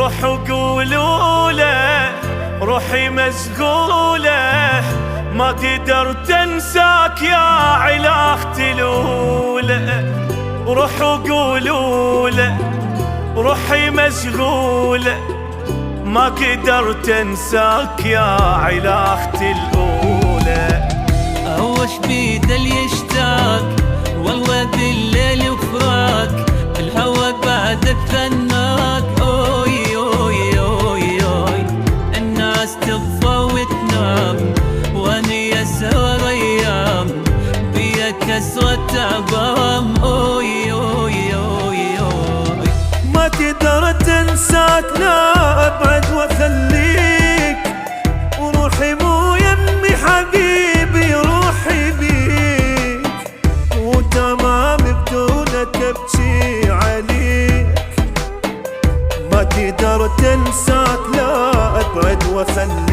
روحوا قولوا له روحي مشغولة، ما قدرت انساك يا علاقتي الأولى. روحوا قولوا له روحي مشغولة، ما قدرت انساك يا علاقتي الأولى. وش بيد اللي يشتاق والله بالليل وفراق، الهوى بعدك ثناك. اوي اوي اوي اوي الناس تطفى وتنام، وانا يا سهر ايام بيا كسرة عظام. اوي اوي اوي اوي ما قدرت انساك لا ابعد واخليك، وروحي مو يمي حبيبي روحي بيك، وتمام بدونك ابكي عليك. ما قدرت انساك لا ابعد واخليك،